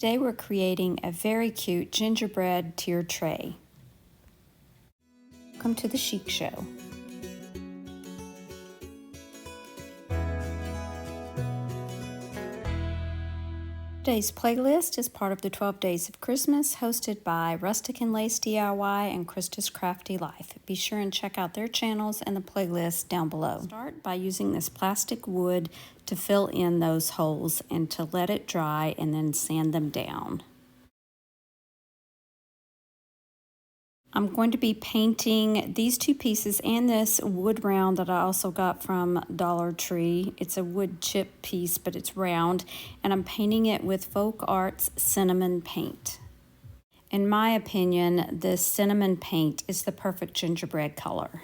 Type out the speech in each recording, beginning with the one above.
Today we're creating a very cute gingerbread tier tray. Welcome to the Chic Show. Today's playlist is part of the 12 Days of Christmas hosted by Rustic and Lace DIY and Krista's Crafty Life. Be sure and check out their channels and the playlist down below. Start by using this plastic wood to fill in those holes and to let it dry and then sand them down. I'm going to be painting these two pieces and this wood round that I also got from Dollar Tree. It's a wood chip piece, but it's round, and I'm painting it with Folk Arts cinnamon paint. In my opinion, this cinnamon paint is the perfect gingerbread color.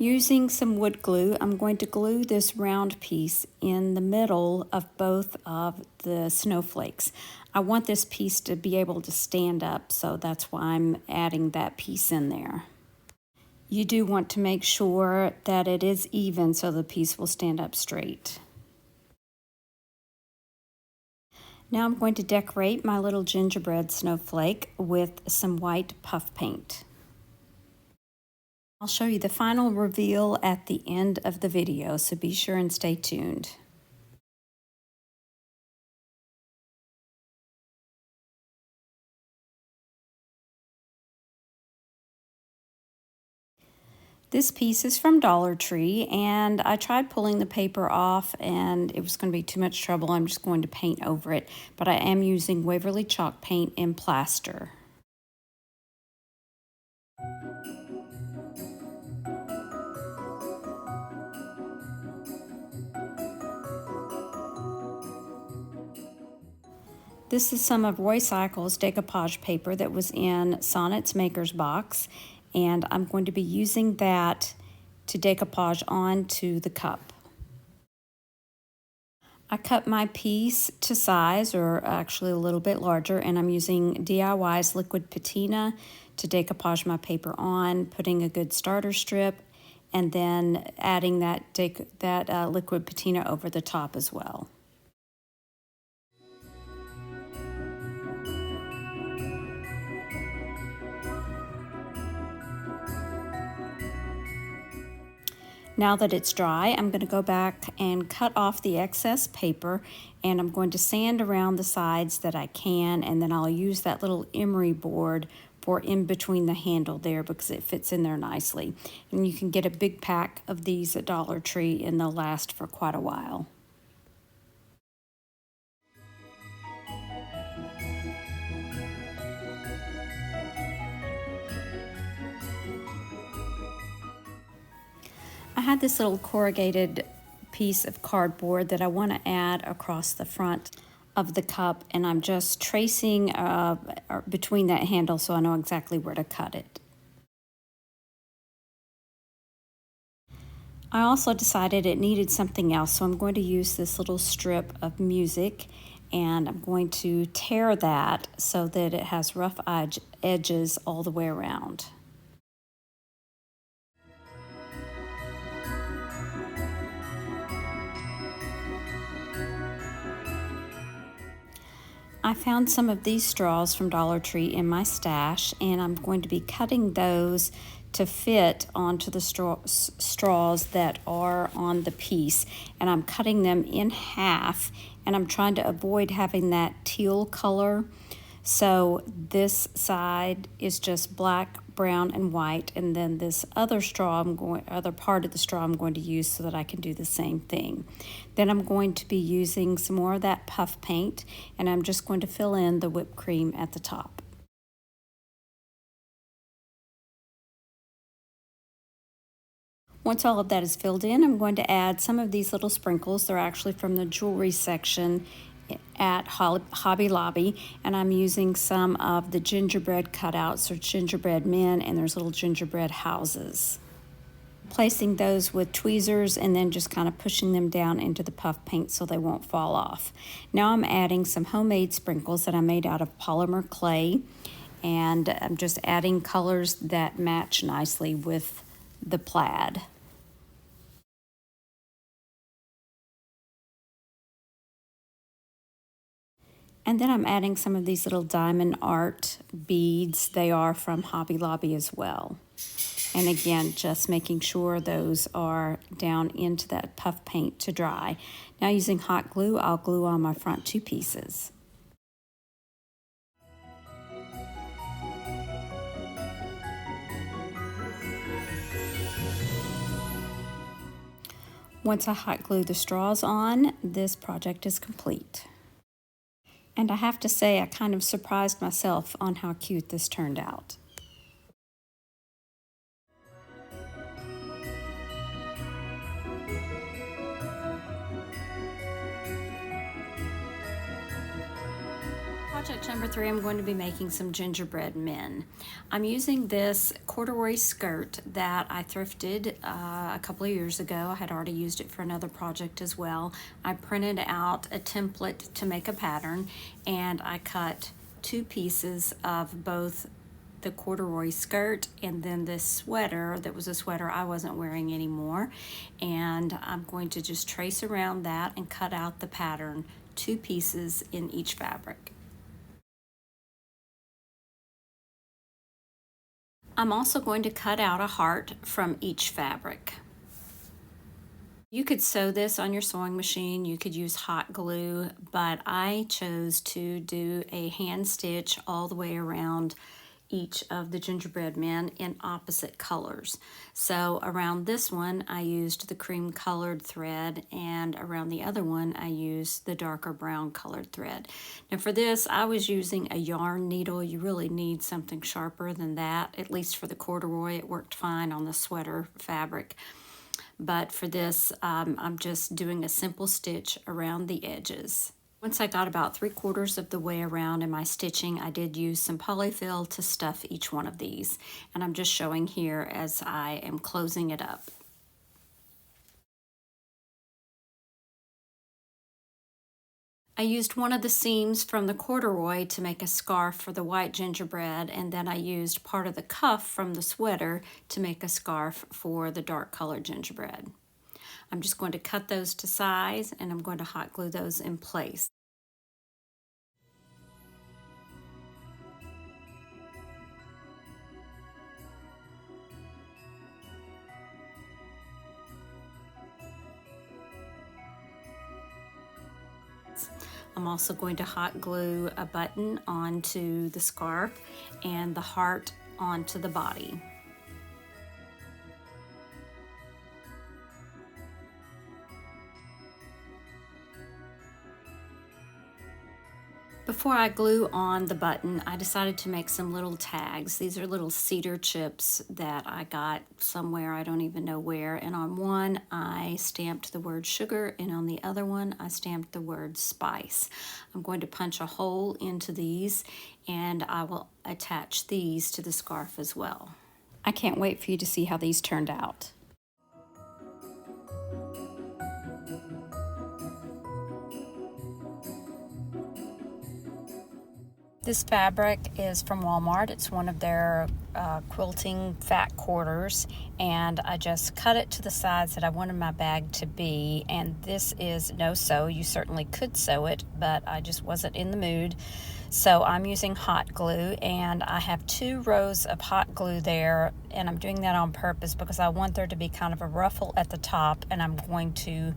Using some wood glue, I'm going to glue this round piece in the middle of both of the snowflakes. I want this piece to be able to stand up, so that's why I'm adding that piece in there. You do want to make sure that it is even so the piece will stand up straight. Now I'm going to decorate my little gingerbread snowflake with some white puff paint. I'll show you the final reveal at the end of the video, so be sure and stay tuned. This piece is from Dollar Tree, and I tried pulling the paper off and it was going to be too much trouble. I'm just going to paint over it, but I am using Waverly chalk paint in plaster. This is some of Roy Cycle's decoupage paper that was in Sonnet's Maker's Box, and I'm going to be using that to decoupage onto the cup. I cut my piece to size, or actually a little bit larger, and I'm using DIY's liquid patina to decoupage my paper on, putting a good starter strip, and then adding that liquid patina over the top as well. Now that it's dry, I'm going to go back and cut off the excess paper, and I'm going to sand around the sides that I can, and then I'll use that little emery board for in between the handle there because it fits in there nicely. And you can get a big pack of these at Dollar Tree and they'll last for quite a while. I had this little corrugated piece of cardboard that I want to add across the front of the cup, and I'm just tracing between that handle so I know exactly where to cut it. I also decided it needed something else, so I'm going to use this little strip of music, and I'm going to tear that so that it has rough edges all the way around. I found some of these straws from Dollar Tree in my stash, and I'm going to be cutting those to fit onto the straws that are on the piece, and I'm cutting them in half, and I'm trying to avoid having that teal color. So this side is just black, brown, and white, and then this other part of the straw I'm going to use so that I can do the same thing. Then I'm going to be using some more of that puff paint, and I'm just going to fill in the whipped cream at the top. Once all of that is filled in, I'm going to add some of these little sprinkles. They're actually from the jewelry section at Hobby Lobby, and I'm using some of the gingerbread cutouts or Gingerbread Men, and there's little gingerbread houses. Placing those with tweezers and then just kind of pushing them down into the puff paint so they won't fall off. Now I'm adding some homemade sprinkles that I made out of polymer clay, and I'm just adding colors that match nicely with the plaid. And then I'm adding some of these little diamond art beads. They are from Hobby Lobby as well. And again, just making sure those are down into that puff paint to dry. Now using hot glue, I'll glue on my front two pieces. Once I hot glue the straws on, this project is complete. And I have to say, I kind of surprised myself on how cute this turned out. Project number 3, I'm going to be making some gingerbread men. I'm using this corduroy skirt that I thrifted a couple of years ago. I had already used it for another project as well. I printed out a template to make a pattern, and I cut 2 pieces of both the corduroy skirt and then this sweater that was a sweater I wasn't wearing anymore. And I'm going to just trace around that and cut out the pattern, 2 pieces in each fabric. I'm also going to cut out a heart from each fabric. You could sew this on your sewing machine, you could use hot glue, but I chose to do a hand stitch all the way around each of the gingerbread men in opposite colors. So around this one I used the cream colored thread, and around the other one I used the darker brown colored thread. Now for this I was using a yarn needle. You really need something sharper than that. At least for the corduroy it worked fine on the sweater fabric. But for this, I'm just doing a simple stitch around the edges. Once I got about 3/4 of the way around in my stitching, I did use some polyfill to stuff each one of these. And I'm just showing here as I am closing it up. I used one of the seams from the corduroy to make a scarf for the white gingerbread, and then I used part of the cuff from the sweater to make a scarf for the dark colored gingerbread. I'm just going to cut those to size, and I'm going to hot glue those in place. I'm also going to hot glue a button onto the scarf and the heart onto the body. Before I glue on the button, I decided to make some little tags. These are little cedar chips that I got somewhere, I don't even know where. And on one, I stamped the word sugar, and on the other one, I stamped the word spice. I'm going to punch a hole into these, and I will attach these to the scarf as well. I can't wait for you to see how these turned out. This fabric is from Walmart. It's one of their quilting fat quarters, and I just cut it to the size that I wanted my bag to be. And this is no sew. You certainly could sew it, but I just wasn't in the mood. So I'm using hot glue, and I have 2 rows of hot glue there, and I'm doing that on purpose because I want there to be kind of a ruffle at the top, and I'm going to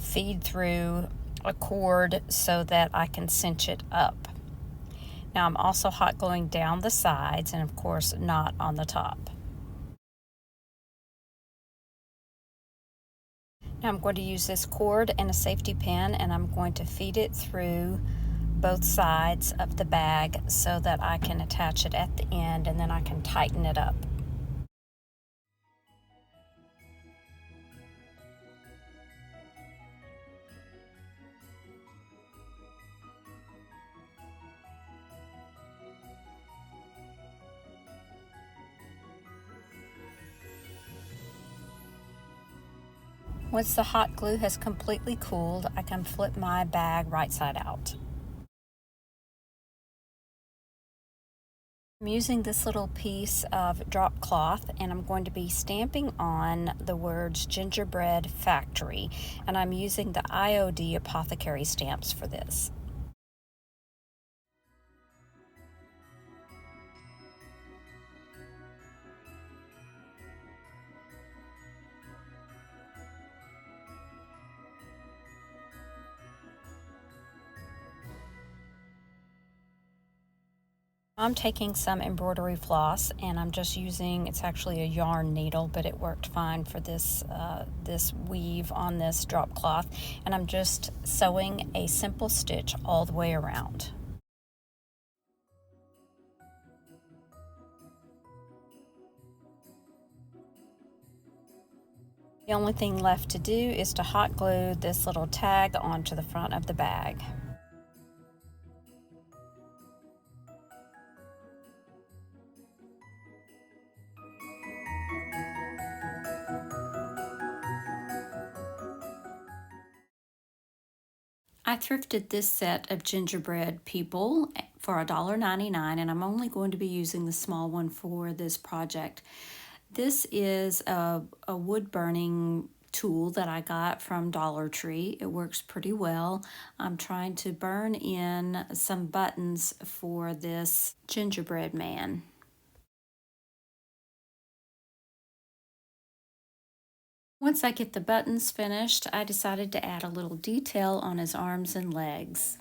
feed through a cord so that I can cinch it up. Now I'm also hot gluing down the sides, and of course not on the top. Now I'm going to use this cord and a safety pin, and I'm going to feed it through both sides of the bag so that I can attach it at the end, and then I can tighten it up. Once the hot glue has completely cooled, I can flip my bag right side out. I'm using this little piece of drop cloth and I'm going to be stamping on the words Gingerbread Factory, and I'm using the IOD Apothecary stamps for this. I'm taking some embroidery floss and I'm just using, it's actually a yarn needle, but it worked fine for this, this weave on this drop cloth, and I'm just sewing a simple stitch all the way around. The only thing left to do is to hot glue this little tag onto the front of the bag. I thrifted this set of gingerbread people for $1.99, and I'm only going to be using the small one for this project. This is a wood burning tool that I got from Dollar Tree. It works pretty well. I'm trying to burn in some buttons for this gingerbread man. Once I get the buttons finished, I decided to add a little detail on his arms and legs.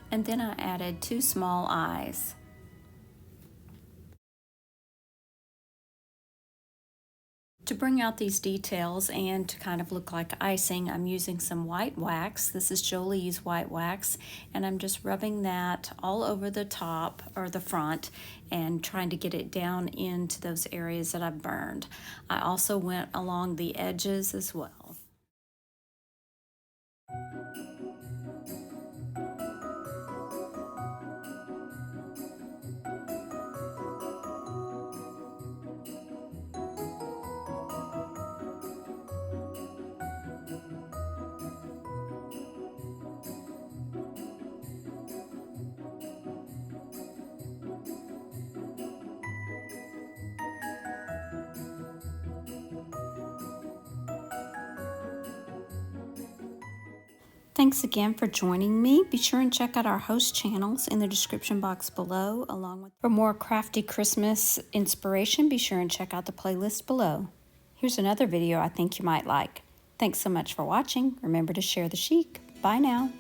And then I added 2 small eyes. To bring out these details and to kind of look like icing, I'm using some white wax. This is Jolie's white wax, and I'm just rubbing that all over the top or the front and trying to get it down into those areas that I've burned. I also went along the edges as well. Thanks again for joining me. Be sure and check out our host channels in the description box below, along with for more crafty Christmas inspiration. Be sure and check out the playlist below. Here's another video I think you might like. Thanks so much for watching. Remember to share the chic. Bye now.